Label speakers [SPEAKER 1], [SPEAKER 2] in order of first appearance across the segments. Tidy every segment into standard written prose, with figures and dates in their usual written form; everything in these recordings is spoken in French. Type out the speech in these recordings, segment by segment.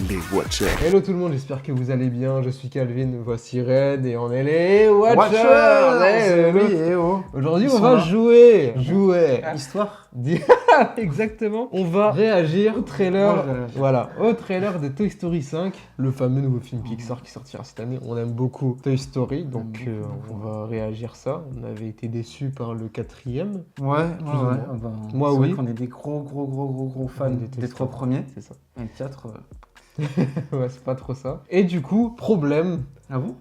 [SPEAKER 1] les Watchers.
[SPEAKER 2] Hello tout le monde, j'espère que vous allez bien. Je suis Calvin, voici Red et on est les Watchers. Aujourd'hui on va jouer.
[SPEAKER 3] Histoire.
[SPEAKER 2] Exactement. On va réagir au trailer. Voilà, au trailer de Toy Story 5, le fameux nouveau film Pixar qui sortira cette année. On aime beaucoup Toy Story, donc on va réagir ça. On avait été déçus par le 4e.
[SPEAKER 3] Ouais.
[SPEAKER 2] Moi oui.
[SPEAKER 3] On est des gros fans des 3 premiers.
[SPEAKER 2] C'est ça.
[SPEAKER 3] Et le 4.
[SPEAKER 2] Ouais, c'est pas trop ça. Et du coup, problème.
[SPEAKER 3] Ah bon?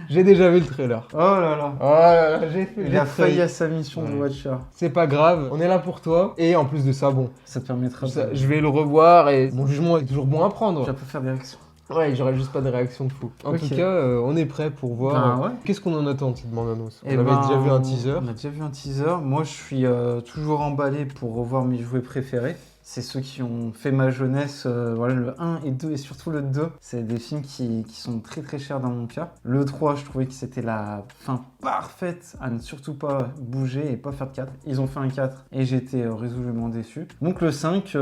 [SPEAKER 2] J'ai déjà vu le trailer.
[SPEAKER 3] Oh là là. Il a failli à sa mission de Watcher.
[SPEAKER 2] C'est pas grave, on est là pour toi. Et en plus de ça, bon,
[SPEAKER 3] Ça te permettra de...
[SPEAKER 2] je vais le revoir et mon jugement est toujours bon à prendre.
[SPEAKER 3] Tu vas pas faire des réactions.
[SPEAKER 2] Ouais, j'aurais juste pas de réaction de fou. En
[SPEAKER 3] Ok.
[SPEAKER 2] tout cas, on est prêt pour voir.
[SPEAKER 3] Ouais.
[SPEAKER 2] Qu'est-ce qu'on en attend de cette bande-annonce?
[SPEAKER 3] Eh
[SPEAKER 2] On avait
[SPEAKER 3] ben,
[SPEAKER 2] déjà vu un teaser.
[SPEAKER 3] On a déjà vu un teaser. Moi, je suis toujours emballé pour revoir mes jouets préférés. C'est ceux qui ont fait ma jeunesse, voilà, le 1 et 2 et surtout le 2. C'est des films qui sont très chers dans mon cœur. Le 3, je trouvais que c'était la fin parfaite à ne surtout pas bouger et pas faire de 4. Ils ont fait un 4 et j'étais résolument déçu. Donc le 5,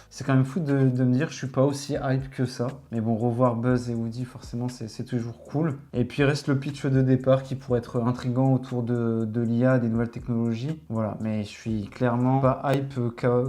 [SPEAKER 3] c'est quand même fou de me dire je suis pas aussi hype que ça. Mais bon, revoir Buzz et Woody, forcément, c'est toujours cool. Et puis il reste le pitch de départ qui pourrait être intriguant autour de l'IA, des nouvelles technologies. Voilà, mais je suis clairement pas hype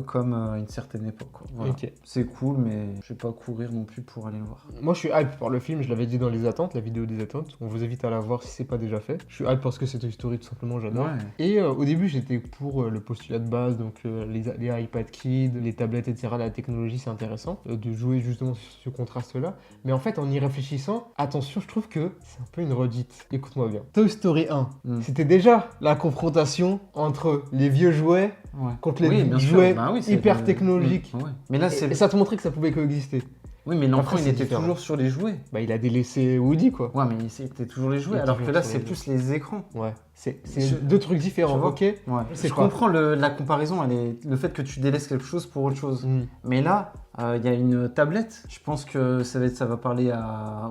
[SPEAKER 3] comme une certaine époque, quoi. Voilà.
[SPEAKER 2] Ok.
[SPEAKER 3] C'est cool, mais je vais pas courir non plus pour aller le voir.
[SPEAKER 2] Moi, je suis hype par le film, je l'avais dit dans les attentes, la vidéo des attentes. On vous invite à la voir si c'est pas déjà fait. Je suis hype parce que c'est Toy Story, tout simplement, j'adore.
[SPEAKER 3] Ouais.
[SPEAKER 2] Et au début, j'étais pour le postulat de base, donc les iPad Kids, les tablettes, etc. La technologie, c'est intéressant de jouer justement sur ce contraste-là. Mais en fait, en y réfléchissant, attention, je trouve que c'est un peu une redite. Écoute-moi bien. Toy Story 1, c'était déjà la confrontation entre les vieux jouets contre les
[SPEAKER 3] bien sûr.
[SPEAKER 2] jouets
[SPEAKER 3] Bah oui, c'est
[SPEAKER 2] hyper technologiques.
[SPEAKER 3] Ouais. Mais là,
[SPEAKER 2] Et ça te montrait que ça pouvait coexister.
[SPEAKER 3] Oui, mais l'enfant,
[SPEAKER 2] Après,
[SPEAKER 3] il
[SPEAKER 2] c'est
[SPEAKER 3] était
[SPEAKER 2] différent.
[SPEAKER 3] toujours sur les jouets.
[SPEAKER 2] Bah, il a délaissé Woody, quoi.
[SPEAKER 3] Ouais, mais c'était toujours les jouets.
[SPEAKER 2] Il est
[SPEAKER 3] Alors que
[SPEAKER 2] toujours
[SPEAKER 3] là,
[SPEAKER 2] sur
[SPEAKER 3] c'est
[SPEAKER 2] les
[SPEAKER 3] plus les écrans.
[SPEAKER 2] Ouais, c'est
[SPEAKER 3] Je-
[SPEAKER 2] deux trucs différents,
[SPEAKER 3] tu vois.
[SPEAKER 2] ok?
[SPEAKER 3] Ouais.
[SPEAKER 2] C'est
[SPEAKER 3] Je
[SPEAKER 2] quoi
[SPEAKER 3] comprends la comparaison, le fait que tu délaisses quelque chose pour autre chose. Mais là, il y a une tablette. Je pense que ça va parler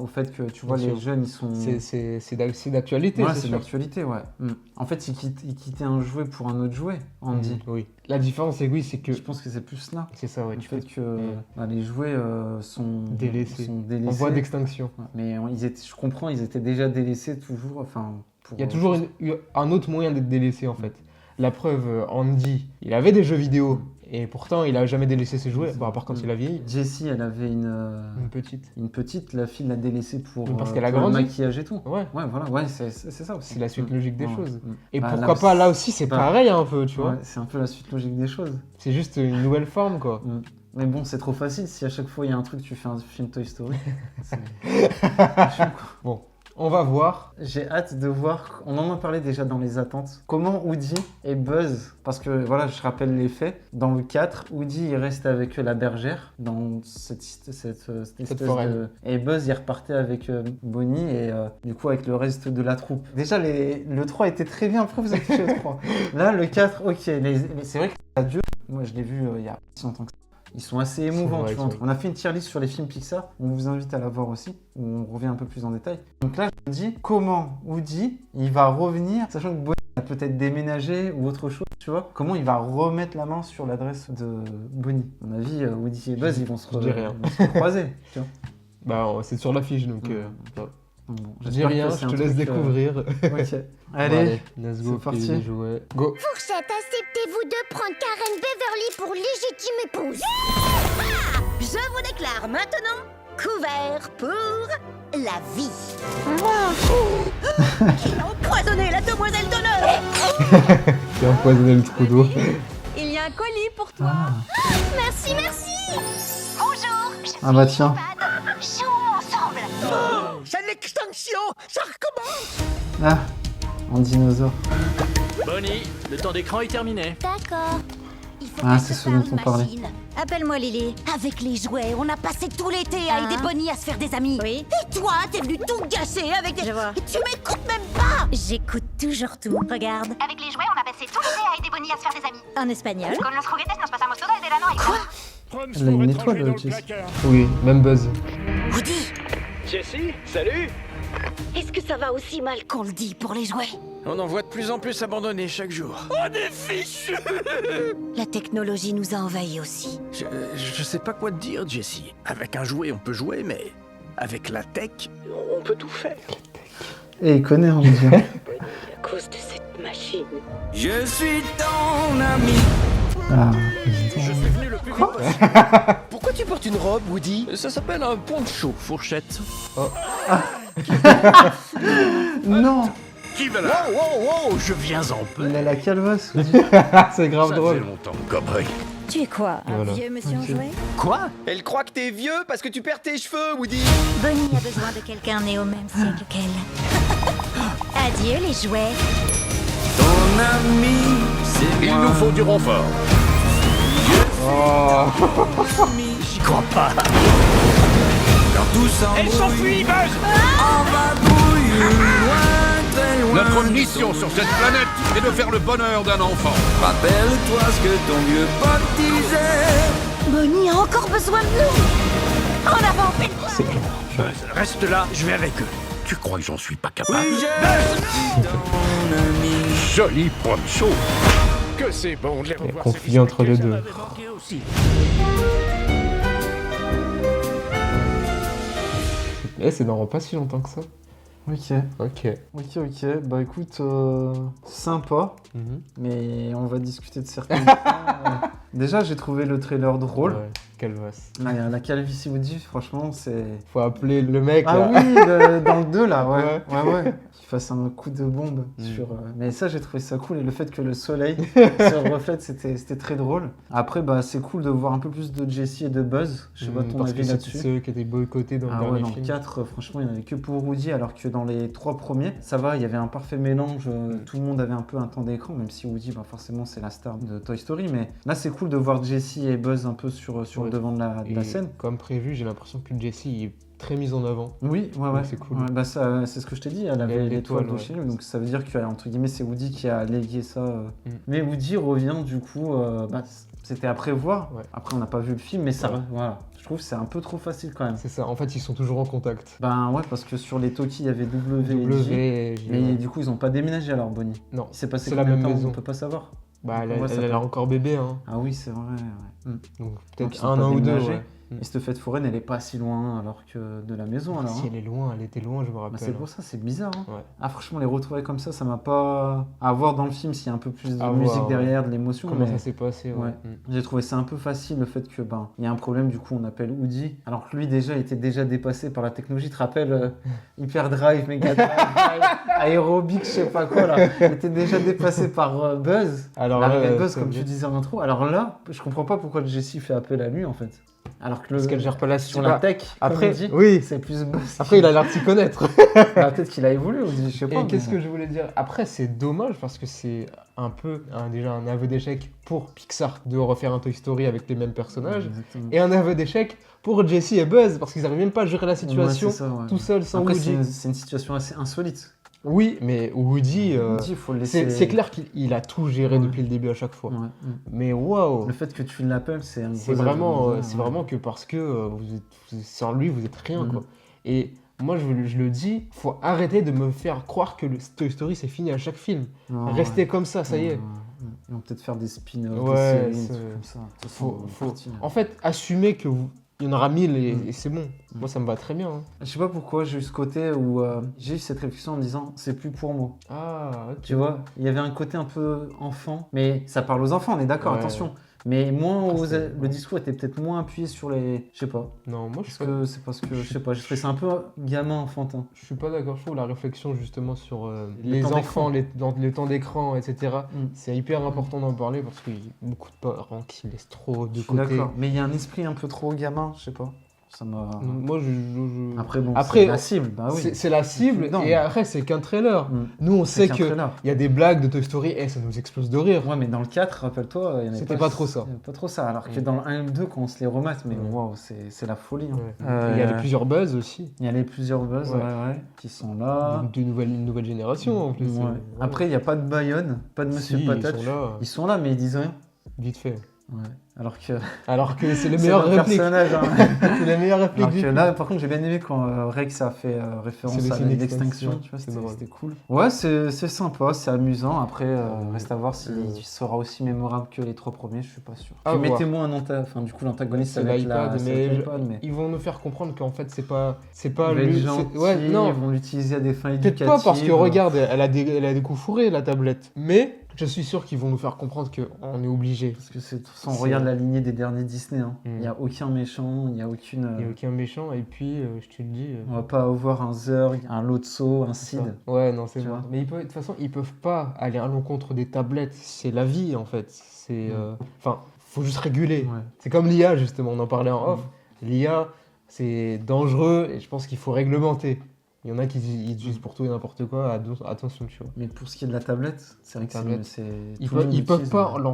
[SPEAKER 3] au fait que tu vois,
[SPEAKER 2] Bien
[SPEAKER 3] les
[SPEAKER 2] sûr.
[SPEAKER 3] jeunes, ils sont.
[SPEAKER 2] C'est d'actualité,
[SPEAKER 3] Ouais,
[SPEAKER 2] c'est
[SPEAKER 3] c'est
[SPEAKER 2] sûr.
[SPEAKER 3] d'actualité, ouais. En fait, ils quittent un jouet pour un autre jouet, on dit.
[SPEAKER 2] Oui. La différence, c'est que oui, c'est que...
[SPEAKER 3] Je pense que c'est plus là.
[SPEAKER 2] C'est ça, ouais.
[SPEAKER 3] Du
[SPEAKER 2] Tu
[SPEAKER 3] fait
[SPEAKER 2] fais
[SPEAKER 3] que les jouets sont
[SPEAKER 2] délaissés.
[SPEAKER 3] sont délaissés.
[SPEAKER 2] en voie d'extinction.
[SPEAKER 3] Ouais. Mais je comprends, ils étaient déjà délaissés toujours. Enfin,
[SPEAKER 2] Il y a toujours un autre moyen d'être délaissé, en fait. La preuve, Andy, il avait des jeux vidéo, et pourtant, il a jamais délaissé ses jouets, à part quand il a vieilli.
[SPEAKER 3] Jessie, elle avait
[SPEAKER 2] Une petite.
[SPEAKER 3] la fille l'a délaissée pour,
[SPEAKER 2] Parce qu'elle a
[SPEAKER 3] pour le
[SPEAKER 2] grandi.
[SPEAKER 3] maquillage et tout.
[SPEAKER 2] Ouais.
[SPEAKER 3] Ouais, voilà, ouais, c'est ça aussi.
[SPEAKER 2] C'est la suite logique des
[SPEAKER 3] Ouais.
[SPEAKER 2] choses. Et
[SPEAKER 3] Bah,
[SPEAKER 2] pourquoi pas, là aussi, c'est
[SPEAKER 3] pas-
[SPEAKER 2] pareil un peu, tu vois.
[SPEAKER 3] Ouais, c'est un peu la suite logique des choses.
[SPEAKER 2] C'est juste une nouvelle forme, quoi.
[SPEAKER 3] Mais bon, c'est trop facile. Si à chaque fois il y a un truc, tu fais un film Toy Story.
[SPEAKER 2] Bon, on va voir.
[SPEAKER 3] J'ai hâte de voir, on en a parlé déjà dans les attentes, comment Woody et Buzz, parce que voilà, je rappelle les faits, dans le 4, Woody il reste avec la bergère, dans cette espèce
[SPEAKER 2] forêt.
[SPEAKER 3] Et Buzz il repartait avec Bonnie et du coup avec le reste de la troupe. Déjà, le 3 était très bien, après vous êtes touché au 3. Là, le 4, ok, c'est vrai que c'est adieu. Moi je l'ai vu il y a si longtemps que ça. Ils sont assez émouvants,
[SPEAKER 2] vrai,
[SPEAKER 3] tu vois.
[SPEAKER 2] ils sont-
[SPEAKER 3] On a fait une tier list sur les films Pixar, on vous invite à la voir aussi, où on revient un peu plus en détail. Donc là, je me dis, comment Woody, il va revenir, sachant que Bonnie a peut-être déménagé ou autre chose, tu vois. Comment il va remettre la main sur l'adresse de Bonnie. À mon avis, Woody et Buzz, ils vont se
[SPEAKER 2] Je dis rien.
[SPEAKER 3] croiser, tu vois.
[SPEAKER 2] Bah, c'est sur l'affiche, donc...
[SPEAKER 3] Bon,
[SPEAKER 2] je dis
[SPEAKER 3] j'espère
[SPEAKER 2] rien,
[SPEAKER 3] que
[SPEAKER 2] je
[SPEAKER 3] c'est
[SPEAKER 2] te
[SPEAKER 3] un
[SPEAKER 2] laisse
[SPEAKER 3] truc,
[SPEAKER 2] découvrir.
[SPEAKER 3] Ok.
[SPEAKER 2] Bon,
[SPEAKER 3] Allez,
[SPEAKER 2] let's go,
[SPEAKER 3] c'est parti.
[SPEAKER 2] les jouets. Go.
[SPEAKER 4] Fourchette, acceptez-vous de prendre Karen Beverly pour légitime épouse? Ah! Je vous déclare maintenant couvert pour la vie. Qui a empoisonné la demoiselle d'honneur?
[SPEAKER 2] J'ai empoisonné le trou d'eau.
[SPEAKER 4] Il y a un colis pour toi. Merci. Bonjour, je suis
[SPEAKER 3] Ah bah tiens.
[SPEAKER 4] Evan. Jouons ensemble.
[SPEAKER 5] C'est l'extinction, ça recommence.
[SPEAKER 3] Ah, en dinosaure.
[SPEAKER 5] Bonnie, le temps d'écran est terminé.
[SPEAKER 4] D'accord. Il faut
[SPEAKER 3] Ah,
[SPEAKER 4] que
[SPEAKER 3] c'est
[SPEAKER 4] je
[SPEAKER 3] ce dont
[SPEAKER 4] parle,
[SPEAKER 3] on parlait.
[SPEAKER 4] machine. Appelle-moi Lily. Avec les jouets, on a passé tout l'été à aider Bonnie à se faire des amis. Oui. Et toi, t'es venu tout gâcher avec des... Je vois. Tu m'écoutes même pas. J'écoute toujours tout. Regarde.
[SPEAKER 6] Avec les jouets, on a passé tout l'été à aider Bonnie à se faire des amis.
[SPEAKER 4] En espagnol.
[SPEAKER 6] Con los juguetes nos pasamos todo el verano ahí.
[SPEAKER 4] Quoi?
[SPEAKER 3] Elle a une étoile, Jessie.
[SPEAKER 2] Oui, même Buzz.
[SPEAKER 4] Woody,
[SPEAKER 5] Jessie, salut.
[SPEAKER 4] est-ce que ça va aussi mal qu'on le dit pour les jouets?
[SPEAKER 5] On en voit de plus en plus abandonnés chaque jour. Oh, des fichus!
[SPEAKER 4] La technologie nous a envahis aussi.
[SPEAKER 5] Je sais pas quoi te dire, Jessie. Avec un jouet, on peut jouer, mais avec la tech, on peut tout faire.
[SPEAKER 3] Et il connaît, on dirait.
[SPEAKER 4] À cause de cette machine.
[SPEAKER 5] Je suis ton ami.
[SPEAKER 3] Ah,
[SPEAKER 5] Je suis venu le plus vite possible. Pourquoi tu portes une robe, Woody? Ça s'appelle un poncho, fourchette.
[SPEAKER 3] non.
[SPEAKER 5] Qui va là? Wow, je viens en peu.
[SPEAKER 3] Il a la calvasse.
[SPEAKER 2] C'est grave
[SPEAKER 5] Ça
[SPEAKER 2] drôle.
[SPEAKER 5] fait longtemps, cowboy.
[SPEAKER 4] Tu es quoi, un
[SPEAKER 2] Voilà.
[SPEAKER 4] vieux monsieur en jouet?
[SPEAKER 5] Quoi?
[SPEAKER 1] Elle croit que t'es vieux parce que tu perds tes cheveux, Woody.
[SPEAKER 4] Bonnie a besoin de quelqu'un né au même siècle qu'elle. Adieu les jouets.
[SPEAKER 1] Ton ami, c'est
[SPEAKER 5] Il
[SPEAKER 1] moi.
[SPEAKER 5] nous faut du renfort. J'y crois pas.
[SPEAKER 1] Quand tout s'embrouille,
[SPEAKER 5] Elle s'enfuit, Buzz!
[SPEAKER 1] on va brouiller loin, très loin.
[SPEAKER 7] Notre mission sur cette planète est de faire le bonheur d'un enfant.
[SPEAKER 1] Rappelle-toi ce que ton vieux pote disait.
[SPEAKER 4] Bonnie a encore besoin de nous. En avant,
[SPEAKER 5] Buzz, reste là, je vais avec eux.
[SPEAKER 7] Tu crois que j'en suis pas capable?
[SPEAKER 1] Oui, je suis ton ami.
[SPEAKER 7] Joli poncho.
[SPEAKER 5] Que c'est bon de les revoir.
[SPEAKER 2] conflit
[SPEAKER 5] ces
[SPEAKER 2] entre les
[SPEAKER 5] ça
[SPEAKER 2] deux.
[SPEAKER 5] m'avait manqué aussi.
[SPEAKER 2] Et c'est dans pas si longtemps que ça.
[SPEAKER 3] Ok,
[SPEAKER 2] Ok.
[SPEAKER 3] bah écoute, sympa,
[SPEAKER 2] Mhm.
[SPEAKER 3] mais on va discuter de certains points. Déjà, j'ai trouvé le trailer drôle.
[SPEAKER 2] Ouais, calvasse.
[SPEAKER 3] La calvitie Woody, franchement, c'est...
[SPEAKER 2] Faut appeler le mec
[SPEAKER 3] Ah
[SPEAKER 2] là.
[SPEAKER 3] oui, dans le 2, là, ouais. Qu'il fasse un coup de bombe sur... Mais ça, j'ai trouvé ça cool, et le fait que le soleil se reflète, c'était très drôle. Après, bah, c'est cool de voir un peu plus de Jessie et de Buzz. Je sais pas ton
[SPEAKER 2] Parce que
[SPEAKER 3] avis
[SPEAKER 2] c'était
[SPEAKER 3] là-dessus.
[SPEAKER 2] ceux qui étaient boycottés dans le
[SPEAKER 3] Ah ouais,
[SPEAKER 2] dernier
[SPEAKER 3] dans le
[SPEAKER 2] film.
[SPEAKER 3] 4, franchement, il n'y en avait que pour Woody, alors que dans les 3 premiers, ça va, il y avait un parfait mélange, tout le monde avait un peu un temps d'écran, même si Woody, bah, forcément, c'est la star de Toy Story, mais là, c'est cool de voir Jessie et Buzz un peu sur le
[SPEAKER 2] Ouais.
[SPEAKER 3] devant de la
[SPEAKER 2] Et
[SPEAKER 3] scène.
[SPEAKER 2] comme prévu, j'ai l'impression que Jessie est très mise en avant.
[SPEAKER 3] Oui, ouais,
[SPEAKER 2] Donc c'est cool.
[SPEAKER 3] Ouais, bah, ça, c'est ce que je t'ai dit, elle avait
[SPEAKER 2] Elle,
[SPEAKER 3] l'étoile
[SPEAKER 2] l'étoile,
[SPEAKER 3] de film,
[SPEAKER 2] ouais.
[SPEAKER 3] donc ça veut dire que, entre guillemets, c'est Woody qui a légué ça.
[SPEAKER 2] Mm.
[SPEAKER 3] Mais Woody revient, du coup, bah, c'était à prévoir.
[SPEAKER 2] Ouais.
[SPEAKER 3] Après, on n'a pas vu le film, mais ça,
[SPEAKER 2] Ouais.
[SPEAKER 3] voilà. Je trouve que c'est un peu trop facile quand même.
[SPEAKER 2] C'est ça, en fait, ils sont toujours en contact.
[SPEAKER 3] Ben ouais, parce que sur les Toki, il y avait W et J.
[SPEAKER 2] W, J,
[SPEAKER 3] Mais
[SPEAKER 2] ouais.
[SPEAKER 3] du coup, ils ont pas déménagé alors, Bonnie.
[SPEAKER 2] Non,
[SPEAKER 3] Il s'est passé
[SPEAKER 2] c'est la
[SPEAKER 3] combien de
[SPEAKER 2] même
[SPEAKER 3] temps,
[SPEAKER 2] maison.
[SPEAKER 3] on peut pas savoir.
[SPEAKER 2] Bah, elle,
[SPEAKER 3] Comment ça
[SPEAKER 2] elle a
[SPEAKER 3] s'appelle
[SPEAKER 2] encore bébé, hein.
[SPEAKER 3] Ah oui, c'est vrai, ouais.
[SPEAKER 2] Donc
[SPEAKER 3] ils
[SPEAKER 2] peut-être
[SPEAKER 3] sont
[SPEAKER 2] un
[SPEAKER 3] pas
[SPEAKER 2] an ou deux,
[SPEAKER 3] déménagés.
[SPEAKER 2] ouais.
[SPEAKER 3] Et cette fête foraine, elle est pas si loin alors que de la maison alors.
[SPEAKER 2] Si
[SPEAKER 3] hein.
[SPEAKER 2] elle est loin, elle était loin, je me
[SPEAKER 3] Bah,
[SPEAKER 2] rappelle.
[SPEAKER 3] c'est pour ça, c'est bizarre. Hein.
[SPEAKER 2] Ouais.
[SPEAKER 3] Ah franchement, les retrouver comme ça m'a pas... À voir dans le film s'il y a un peu plus de
[SPEAKER 2] À
[SPEAKER 3] musique
[SPEAKER 2] voir, ouais.
[SPEAKER 3] derrière, de l'émotion.
[SPEAKER 2] Comment
[SPEAKER 3] mais...
[SPEAKER 2] ça s'est passé, ouais.
[SPEAKER 3] Ouais. J'ai trouvé ça un peu facile le fait que il y a un problème, du coup on appelle Woody, alors que lui déjà était déjà dépassé par la technologie. Tu te rappelles Hyperdrive, Mega Drive, Aérobic, je sais pas quoi là. Il était déjà dépassé par Buzz.
[SPEAKER 2] Alors
[SPEAKER 3] L'arrivée
[SPEAKER 2] là,
[SPEAKER 3] de Buzz,
[SPEAKER 2] ça
[SPEAKER 3] comme
[SPEAKER 2] veut
[SPEAKER 3] tu
[SPEAKER 2] dire-
[SPEAKER 3] disais en intro. Alors là, je comprends pas pourquoi Jessie fait appel à lui en fait. Alors que
[SPEAKER 2] Parce qu'elle gère pas la
[SPEAKER 3] sur
[SPEAKER 2] suite.
[SPEAKER 3] la tech,
[SPEAKER 2] Après,
[SPEAKER 3] comme on dit,
[SPEAKER 2] oui.
[SPEAKER 3] c'est plus Buzz.
[SPEAKER 2] Après, il a l'air de s'y connaître.
[SPEAKER 3] Bah, peut-être qu'il a évolué Woody, je sais pas.
[SPEAKER 2] Et qu'est-ce
[SPEAKER 3] mais-
[SPEAKER 2] que je voulais dire? Après, c'est dommage parce que c'est un peu déjà un aveu d'échec pour Pixar de refaire un Toy Story avec les mêmes personnages.
[SPEAKER 3] Exactement.
[SPEAKER 2] Et un aveu d'échec pour Jessie et Buzz parce qu'ils n'arrivent même pas à gérer la situation
[SPEAKER 3] Ouais, c'est ça, ouais.
[SPEAKER 2] tout seul sans
[SPEAKER 3] Après,
[SPEAKER 2] Woody.
[SPEAKER 3] c'est une situation assez insolite.
[SPEAKER 2] Oui, mais Woody,
[SPEAKER 3] Woody, il faut le laisser.
[SPEAKER 2] c'est clair qu'il a tout géré
[SPEAKER 3] Ouais.
[SPEAKER 2] depuis le début à chaque fois.
[SPEAKER 3] Ouais.
[SPEAKER 2] Mais waouh,
[SPEAKER 3] Le fait que tu l'appelles, c'est un
[SPEAKER 2] c'est
[SPEAKER 3] gros
[SPEAKER 2] vraiment,
[SPEAKER 3] ajout.
[SPEAKER 2] c'est vraiment que parce que sans lui, vous êtes rien,
[SPEAKER 3] Mhm.
[SPEAKER 2] quoi. Et moi, je le dis, faut arrêter de me faire croire que le Toy Story, c'est fini à chaque film.
[SPEAKER 3] Ouais,
[SPEAKER 2] Restez
[SPEAKER 3] ouais.
[SPEAKER 2] comme ça, ça y est.
[SPEAKER 3] Ouais. Ils vont peut-être faire des spin-offs,
[SPEAKER 2] Ouais,
[SPEAKER 3] des séries, des
[SPEAKER 2] c'est-
[SPEAKER 3] trucs comme ça. De toute façon,
[SPEAKER 2] Faut-
[SPEAKER 3] on est
[SPEAKER 2] faut-
[SPEAKER 3] parti, là.
[SPEAKER 2] En fait, assumez que il y en aura 1000
[SPEAKER 3] Mhm.
[SPEAKER 2] et c'est bon. Moi, ça me va très bien. Hein.
[SPEAKER 3] Je sais pas pourquoi j'ai eu ce côté où j'ai eu cette réflexion en me disant c'est plus pour moi.
[SPEAKER 2] Ah, ok.
[SPEAKER 3] Tu vois, il y avait un côté un peu enfant, mais ça parle aux enfants, on est d'accord,
[SPEAKER 2] Ouais.
[SPEAKER 3] attention. Mais moins
[SPEAKER 2] Après, c'est-
[SPEAKER 3] le discours était peut-être moins appuyé sur les. Je sais pas.
[SPEAKER 2] Non, moi,
[SPEAKER 3] Est-ce que c'est parce que je sais pas, j'ai trouvé ça un peu gamin enfantin.
[SPEAKER 2] je suis pas d'accord. Je trouve la réflexion justement sur
[SPEAKER 3] Le
[SPEAKER 2] les
[SPEAKER 3] temps
[SPEAKER 2] enfants, le temps d'écran, etc.
[SPEAKER 3] Mm.
[SPEAKER 2] C'est hyper important d'en parler parce qu'il y a beaucoup de parents qui laissent trop de
[SPEAKER 3] Je suis
[SPEAKER 2] côté.
[SPEAKER 3] d'accord. Mais il y a un esprit un peu trop gamin, je sais pas. Ça m'a.
[SPEAKER 2] Moi,
[SPEAKER 3] Après, bon,
[SPEAKER 2] Après,
[SPEAKER 3] c'est la cible, bah oui.
[SPEAKER 2] c'est la cible
[SPEAKER 3] Non.
[SPEAKER 2] et après, c'est qu'un trailer.
[SPEAKER 3] Mm.
[SPEAKER 2] Nous, on
[SPEAKER 3] C'est
[SPEAKER 2] sait
[SPEAKER 3] qu'un
[SPEAKER 2] qu'il
[SPEAKER 3] trailer.
[SPEAKER 2] y a des blagues de Toy Story et ça nous explose de rire.
[SPEAKER 3] Ouais, mais dans le 4, rappelle-toi, il y en avait
[SPEAKER 2] C'était pas trop ça.
[SPEAKER 3] il y avait pas trop ça. Alors que
[SPEAKER 2] Mm.
[SPEAKER 3] dans le 1 et le 2, quand on se les remate, mais
[SPEAKER 2] Mm.
[SPEAKER 3] waouh, c'est la folie. hein.
[SPEAKER 2] Ouais. Il y avait plusieurs buzz aussi.
[SPEAKER 3] Il y a les plusieurs buzz,
[SPEAKER 2] Ouais.
[SPEAKER 3] ouais, qui sont là.
[SPEAKER 2] Une nouvelle génération en plus.
[SPEAKER 3] Ouais. Après, il n'y a pas de Bayonne, pas de Monsieur
[SPEAKER 2] Si,
[SPEAKER 3] Patate.
[SPEAKER 2] Ils sont là,
[SPEAKER 3] Ils sont là, mais ils disent rien.
[SPEAKER 2] vite fait.
[SPEAKER 3] Ouais.
[SPEAKER 2] Alors que c'est le
[SPEAKER 3] c'est
[SPEAKER 2] meilleur
[SPEAKER 3] le
[SPEAKER 2] réplique.
[SPEAKER 3] personnage. Hein.
[SPEAKER 2] C'est la meilleure réplique
[SPEAKER 3] Alors
[SPEAKER 2] du
[SPEAKER 3] que
[SPEAKER 2] film.
[SPEAKER 3] là, par contre, j'ai bien aimé quand Rex a fait référence
[SPEAKER 2] C'est
[SPEAKER 3] à
[SPEAKER 2] une
[SPEAKER 3] l'extinction.
[SPEAKER 2] extinction,
[SPEAKER 3] Tu vois,
[SPEAKER 2] c'est drôle.
[SPEAKER 3] c'était cool. Ouais, c'est sympa, c'est amusant. Après, reste à voir s'il
[SPEAKER 2] euh,
[SPEAKER 3] sera aussi mémorable que les 3 premiers, je suis pas sûr.
[SPEAKER 2] À
[SPEAKER 3] Puis
[SPEAKER 2] voir.
[SPEAKER 3] mettez-moi un antagoniste. Enfin, du coup, l'antagoniste,
[SPEAKER 2] C'est
[SPEAKER 3] ça va être
[SPEAKER 2] l'iPad,
[SPEAKER 3] ça va
[SPEAKER 2] mais,
[SPEAKER 3] être l'iPad, mais
[SPEAKER 2] ils vont nous faire comprendre qu'en fait c'est pas
[SPEAKER 3] il va être
[SPEAKER 2] lui.
[SPEAKER 3] gentil,
[SPEAKER 2] Ouais, non,
[SPEAKER 3] ils vont l'utiliser à des fins
[SPEAKER 2] peut-être
[SPEAKER 3] éducatives.
[SPEAKER 2] pas parce que regarde, elle a des coups fourrés la tablette. Mais je suis sûr qu'ils vont nous faire comprendre qu'on est obligé.
[SPEAKER 3] Parce que on regarde la lignée des derniers Disney. Hein. Il
[SPEAKER 2] Mm.
[SPEAKER 3] n'y a aucun méchant, il n'y a aucune.
[SPEAKER 2] Il n'y a aucun méchant et puis je te le dis.
[SPEAKER 3] On va pas avoir un Zurg, un Lotso, un
[SPEAKER 2] c'est
[SPEAKER 3] Sid.
[SPEAKER 2] ça. Ouais, non, c'est
[SPEAKER 3] Tu
[SPEAKER 2] vrai.
[SPEAKER 3] vois.
[SPEAKER 2] Mais de toute façon, ils peuvent pas aller à l'encontre des tablettes. C'est la vie en fait. C'est. Enfin, faut juste réguler.
[SPEAKER 3] Ouais.
[SPEAKER 2] C'est comme l'IA justement, on en parlait en off. L'IA, c'est dangereux et je pense qu'il faut réglementer. Il y en a qui utilisent pour tout et n'importe quoi, attention, tu vois.
[SPEAKER 3] Mais pour ce qui est de la tablette, c'est vrai que
[SPEAKER 2] Tablette.
[SPEAKER 3] c'est.
[SPEAKER 2] Ils
[SPEAKER 3] tout le monde
[SPEAKER 2] peuvent
[SPEAKER 3] l'utilise,
[SPEAKER 2] pas
[SPEAKER 3] mais-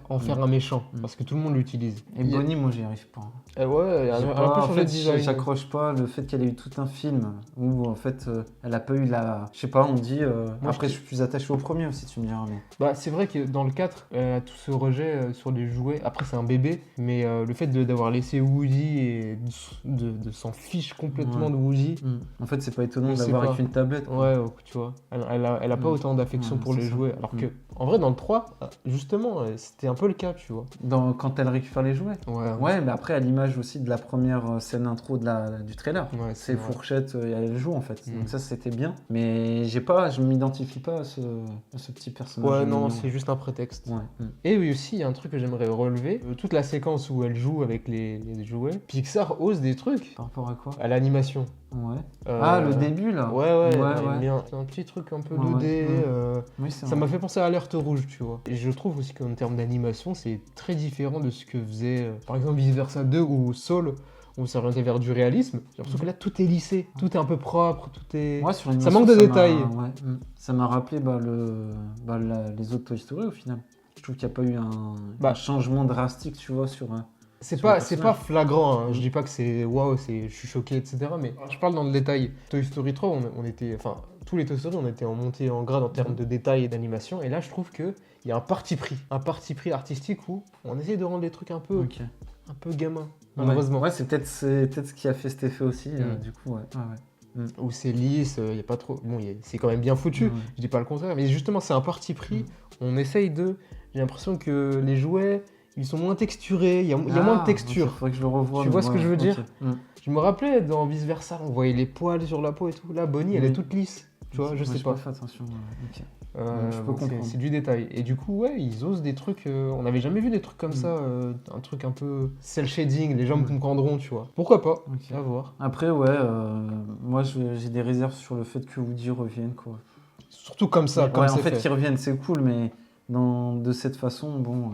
[SPEAKER 2] en faire un méchant,
[SPEAKER 3] Mm.
[SPEAKER 2] parce que tout le monde l'utilise.
[SPEAKER 3] Et Bonnie, moi, j'y arrive pas.
[SPEAKER 2] Ouais, elle a
[SPEAKER 3] J'ai
[SPEAKER 2] un
[SPEAKER 3] pas-
[SPEAKER 2] peu
[SPEAKER 3] en
[SPEAKER 2] changé
[SPEAKER 3] fait,
[SPEAKER 2] de design.
[SPEAKER 3] j'accroche pas le fait qu'elle ait eu tout un film où en fait elle a pas eu la. Je sais pas, on dit.
[SPEAKER 2] Moi,
[SPEAKER 3] Après,
[SPEAKER 2] je-
[SPEAKER 3] je suis plus attaché au premier aussi, tu me diras. Mais...
[SPEAKER 2] Bah, c'est vrai que dans le 4, tout ce rejet sur les jouets, après c'est un bébé, mais le fait d'avoir laissé Woody et de s'en fiche complètement
[SPEAKER 3] Ouais.
[SPEAKER 2] de Woody,
[SPEAKER 3] En fait, c'est pas étonnant
[SPEAKER 2] Je sais
[SPEAKER 3] d'avoir
[SPEAKER 2] pas.
[SPEAKER 3] avec une tablette. quoi.
[SPEAKER 2] ouais, tu vois, elle a pas
[SPEAKER 3] Mm.
[SPEAKER 2] autant d'affection
[SPEAKER 3] Ouais,
[SPEAKER 2] pour les
[SPEAKER 3] c'est ça.
[SPEAKER 2] jouets, alors
[SPEAKER 3] Mm.
[SPEAKER 2] que, en vrai, dans le 3, justement, c'était un peu le cas, tu vois.
[SPEAKER 3] Quand elle récupère les jouets.
[SPEAKER 2] Ouais,
[SPEAKER 3] Ouais, mais après, à l'image aussi de la première scène intro du trailer.
[SPEAKER 2] Ouais,
[SPEAKER 3] C'est
[SPEAKER 2] vrai.
[SPEAKER 3] fourchette et elle joue en fait.
[SPEAKER 2] Mm.
[SPEAKER 3] Donc ça, c'était bien. Mais je m'identifie pas à ce petit personnage.
[SPEAKER 2] Ouais, non,
[SPEAKER 3] mignon.
[SPEAKER 2] c'est juste un prétexte.
[SPEAKER 3] Ouais.
[SPEAKER 2] Et oui, aussi, il y a un truc que j'aimerais relever. Toute la séquence où elle joue avec les jouets. Pixar ose des trucs
[SPEAKER 3] Par rapport à quoi?
[SPEAKER 2] à l'animation.
[SPEAKER 3] Ouais.
[SPEAKER 2] Euh,
[SPEAKER 3] Ah, le début là.
[SPEAKER 2] Ouais,
[SPEAKER 3] ouais.
[SPEAKER 2] bien. C'est un petit truc un peu
[SPEAKER 3] Ouais,
[SPEAKER 2] 2D.
[SPEAKER 3] ouais. Oui, c'est
[SPEAKER 2] Ça
[SPEAKER 3] vrai.
[SPEAKER 2] m'a fait penser à Alerte Rouge, tu vois. Et je trouve aussi qu'en termes d'animation, c'est très différent de ce que faisait, par exemple, Vice Versa 2 ou Soul, où ça orientait vers du réalisme. J'ai l'impression que là, tout est lissé. Tout est un peu propre, tout est...
[SPEAKER 3] Ouais, sur
[SPEAKER 2] Ça manque de détails.
[SPEAKER 3] Ça m'a rappelé les autres Toy Story au final. Je trouve qu'il n'y a pas eu un changement drastique, tu vois, sur.
[SPEAKER 2] C'est
[SPEAKER 3] Sur le
[SPEAKER 2] pas
[SPEAKER 3] personnage.
[SPEAKER 2] flagrant, hein. Je dis pas que c'est waouh, je suis choqué, etc. Mais je parle dans le détail. Toy Story 3, on était, enfin, tous les Toy Story, on était en montée en grade en termes de détail et d'animation. Et là, je trouve qu'il y a un parti pris artistique où on essaie de rendre les trucs un peu gamins, malheureusement.
[SPEAKER 3] Ouais, c'est peut-être ce qui a fait cet effet aussi, du coup, ouais.
[SPEAKER 2] Où c'est lisse, il y a pas trop. Bon, c'est quand même bien foutu.
[SPEAKER 3] Ouais.
[SPEAKER 2] Je dis pas le contraire, mais justement, c'est un parti pris. On essaye de. J'ai l'impression que les jouets, ils sont moins texturés. Il y a moins de texture.
[SPEAKER 3] Il faudrait que je le revoie.
[SPEAKER 2] Tu
[SPEAKER 3] mais
[SPEAKER 2] vois ce que je veux dire?
[SPEAKER 3] ok.
[SPEAKER 2] Je me rappelais dans Vice Versa, on voyait les poils sur la peau et tout. Là, Bonnie, elle est toute lisse. Tu vois, je
[SPEAKER 3] Moi,
[SPEAKER 2] sais
[SPEAKER 3] j'ai
[SPEAKER 2] pas.
[SPEAKER 3] fait attention. Ok. Je peux
[SPEAKER 2] Bon,
[SPEAKER 3] comprendre.
[SPEAKER 2] c'est du détail. Et du coup, ouais, ils osent des trucs. On n'avait jamais vu des trucs comme ça. Un truc un peu cel shading. Les gens me comprendront, tu vois. Pourquoi pas?
[SPEAKER 3] Ok.
[SPEAKER 2] À voir.
[SPEAKER 3] Après, ouais, moi j'ai des réserves sur le fait que Woody revienne, quoi.
[SPEAKER 2] Surtout comme ça, comme
[SPEAKER 3] Ouais, en
[SPEAKER 2] c'est
[SPEAKER 3] fait,
[SPEAKER 2] fait.
[SPEAKER 3] qu'il revienne, c'est cool, mais de cette façon, bon.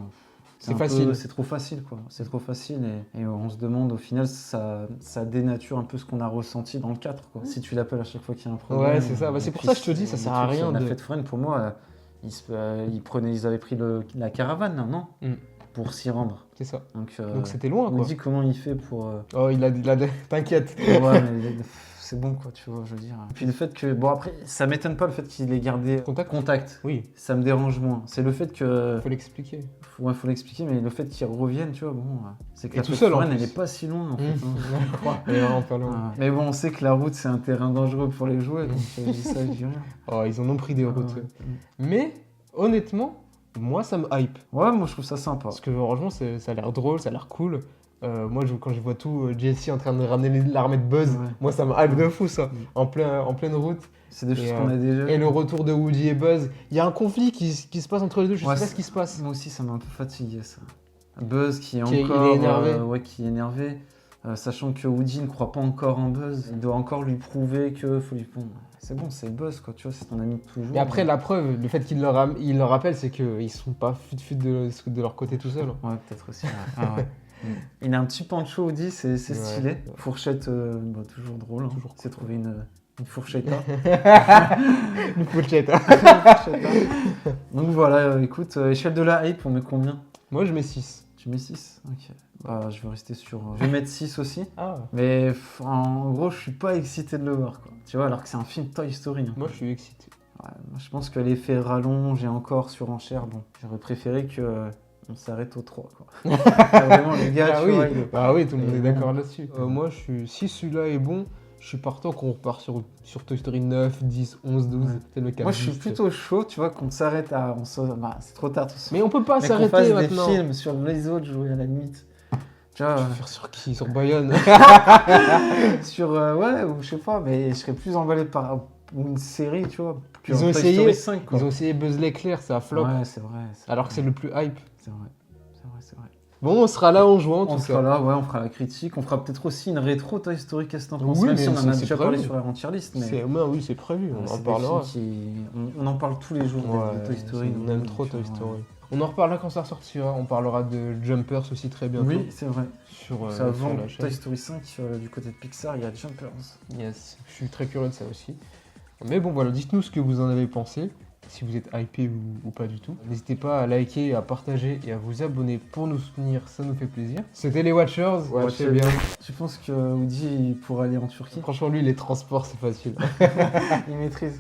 [SPEAKER 2] C'est
[SPEAKER 3] un
[SPEAKER 2] facile.
[SPEAKER 3] peu- C'est trop facile, quoi. C'est trop facile et on se demande, au final, ça dénature un peu ce qu'on a ressenti dans le 4, quoi. Si tu l'appelles à chaque fois qu'il y a un problème.
[SPEAKER 2] Ouais, c'est ça. Bah,
[SPEAKER 3] et
[SPEAKER 2] c'est pour
[SPEAKER 3] puis,
[SPEAKER 2] ça que je te dis, ça
[SPEAKER 3] le
[SPEAKER 2] sert à
[SPEAKER 3] truc,
[SPEAKER 2] rien
[SPEAKER 3] La
[SPEAKER 2] de-
[SPEAKER 3] fête foraine, pour moi, ils avaient pris la caravane, là, non
[SPEAKER 2] Mm.
[SPEAKER 3] Pour s'y rendre.
[SPEAKER 2] C'est ça.
[SPEAKER 3] Donc
[SPEAKER 2] C'était loin,
[SPEAKER 3] on
[SPEAKER 2] quoi.
[SPEAKER 3] dit comment il fait pour.
[SPEAKER 2] Oh, t'inquiète.
[SPEAKER 3] Ouais, mais c'est bon, quoi, tu vois, je veux dire. Et puis le fait que. Bon, après, ça m'étonne pas le fait qu'il ait gardé contact.
[SPEAKER 2] Oui,
[SPEAKER 3] Ça me dérange moins. C'est le fait que.
[SPEAKER 2] faut l'expliquer.
[SPEAKER 3] Ouais, faut l'expliquer, mais le fait qu'il revienne, tu vois, bon. C'est que
[SPEAKER 2] Et
[SPEAKER 3] la
[SPEAKER 2] tout
[SPEAKER 3] fête
[SPEAKER 2] seul, en
[SPEAKER 3] foraine,
[SPEAKER 2] plus.
[SPEAKER 3] elle est pas si loin, en fait.
[SPEAKER 2] Je crois. Elle est vraiment pas loin.
[SPEAKER 3] Ouais. Mais bon, on sait que la route, c'est un terrain dangereux pour les jouets, donc je dis ça, je dis rien.
[SPEAKER 2] Oh, ils en ont pris des routes.
[SPEAKER 3] Ouais.
[SPEAKER 2] Mais, honnêtement, moi, ça me hype.
[SPEAKER 3] Ouais, moi, je trouve ça sympa.
[SPEAKER 2] Parce que, franchement, ça a l'air drôle, ça a l'air cool. Moi, quand je vois tout Jessie en train de ramener l'armée de Buzz,
[SPEAKER 3] Ouais.
[SPEAKER 2] moi, ça me hype de fou, ça. En pleine route.
[SPEAKER 3] C'est des choses
[SPEAKER 2] Et,
[SPEAKER 3] qu'on a déjà.
[SPEAKER 2] Et le retour de Woody et Buzz. Il y a un conflit qui se passe entre les deux, je
[SPEAKER 3] Ouais,
[SPEAKER 2] sais pas
[SPEAKER 3] c'est-
[SPEAKER 2] ce qui se passe.
[SPEAKER 3] Moi aussi, ça m'a un peu fatigué, ça. Buzz qui est
[SPEAKER 2] Qui est- il est
[SPEAKER 3] encore.
[SPEAKER 2] énervé.
[SPEAKER 3] Ouais, qui est énervé. Sachant que Woody ne croit pas encore en Buzz. Il doit encore lui prouver que faut lui. Bon, c'est bon, c'est Buzz, quoi, tu vois, c'est ton ami de toujours.
[SPEAKER 2] Et après, la preuve, le fait qu'il il leur rappelle, c'est qu'ils sont pas fut de leur côté tout seuls.
[SPEAKER 3] Ouais, peut-être aussi. Ouais. Ah ouais. Il a un petit pancho, Woody, c'est
[SPEAKER 2] Ouais.
[SPEAKER 3] stylé. Fourchette, toujours drôle. Hein.
[SPEAKER 2] Toujours
[SPEAKER 3] C'est trouvé une fourchette.
[SPEAKER 2] Une fourchette.
[SPEAKER 3] Donc voilà, écoute, échelle de la hype, on met combien?
[SPEAKER 2] Moi, je mets 6.
[SPEAKER 3] Tu mets 6? Ok. Bah, je vais rester sur. Je vais mettre 6 aussi.
[SPEAKER 2] Ah.
[SPEAKER 3] Mais en gros, je suis pas excité de le voir, quoi. Tu vois, alors que c'est un film Toy Story. Hein.
[SPEAKER 2] Moi, je suis excité.
[SPEAKER 3] Ouais, moi, je pense que l'effet rallonge et encore surenchère, bon, j'aurais préféré que on s'arrête au 3, quoi. Vraiment, les gars,
[SPEAKER 2] Ah
[SPEAKER 3] tu
[SPEAKER 2] oui,
[SPEAKER 3] vois,
[SPEAKER 2] bah oui, tout le monde
[SPEAKER 3] Et
[SPEAKER 2] est
[SPEAKER 3] bon.
[SPEAKER 2] d'accord là-dessus. Moi, si celui-là est bon, je suis partant qu'on repart sur Toy Story 9, 10, 11, 12.
[SPEAKER 3] Ouais.
[SPEAKER 2] C'est le cas.
[SPEAKER 3] Moi, je suis plutôt chaud, tu vois, qu'on s'arrête à... Bah, c'est trop tard, tout ça.
[SPEAKER 2] Mais on peut pas
[SPEAKER 3] Mais qu'on
[SPEAKER 2] s'arrêter
[SPEAKER 3] fasse
[SPEAKER 2] maintenant.
[SPEAKER 3] des films sur les autres jouets à la limite. Tu vois,
[SPEAKER 2] Tu vas faire sur qui? Sur Bayonne.
[SPEAKER 3] sur... ouais, ou je sais pas, mais je serais plus emballé par une série, tu vois, que
[SPEAKER 2] Ils ont
[SPEAKER 3] Toy
[SPEAKER 2] essayé.
[SPEAKER 3] Story 5, quoi.
[SPEAKER 2] Ils ont essayé Buzz l'éclair, ça a flop.
[SPEAKER 3] Ouais, c'est vrai.
[SPEAKER 2] Alors que c'est le plus hype.
[SPEAKER 3] C'est vrai, c'est vrai, c'est vrai.
[SPEAKER 2] Bon, on sera là en jouant, en
[SPEAKER 3] On
[SPEAKER 2] tout
[SPEAKER 3] sera
[SPEAKER 2] cas.
[SPEAKER 3] là, ouais, on fera la critique. On fera peut-être aussi une rétro Toy Story, qu'est-ce que t'en penses?
[SPEAKER 2] Oui,
[SPEAKER 3] Même
[SPEAKER 2] mais
[SPEAKER 3] si on en a
[SPEAKER 2] c'est
[SPEAKER 3] déjà
[SPEAKER 2] prévu.
[SPEAKER 3] parlé sur la tier list, mais...
[SPEAKER 2] Oui, c'est prévu, on
[SPEAKER 3] c'est
[SPEAKER 2] en
[SPEAKER 3] des
[SPEAKER 2] parlera.
[SPEAKER 3] films on en parle tous les jours de Toy Story.
[SPEAKER 2] On aime trop Toy Story. On en reparlera quand ça sortira. On parlera de Jumpers aussi très bientôt.
[SPEAKER 3] Oui, c'est vrai.
[SPEAKER 2] Sur,
[SPEAKER 3] Ça
[SPEAKER 2] sur
[SPEAKER 3] vend
[SPEAKER 2] la chaîne.
[SPEAKER 3] Toy Story 5 du côté de Pixar, il y a Jumpers.
[SPEAKER 2] Yes, je suis très curieux de ça aussi. Mais bon, voilà, dites-nous ce que vous en avez pensé, si vous êtes hypé ou pas du tout. N'hésitez pas à liker, à partager et à vous abonner pour nous soutenir, ça nous fait plaisir. C'était les Watchers, watchez bien.
[SPEAKER 3] Tu penses que Woody pourra aller en Turquie?
[SPEAKER 2] Franchement, lui, les transports, c'est facile.
[SPEAKER 3] Il maîtrise.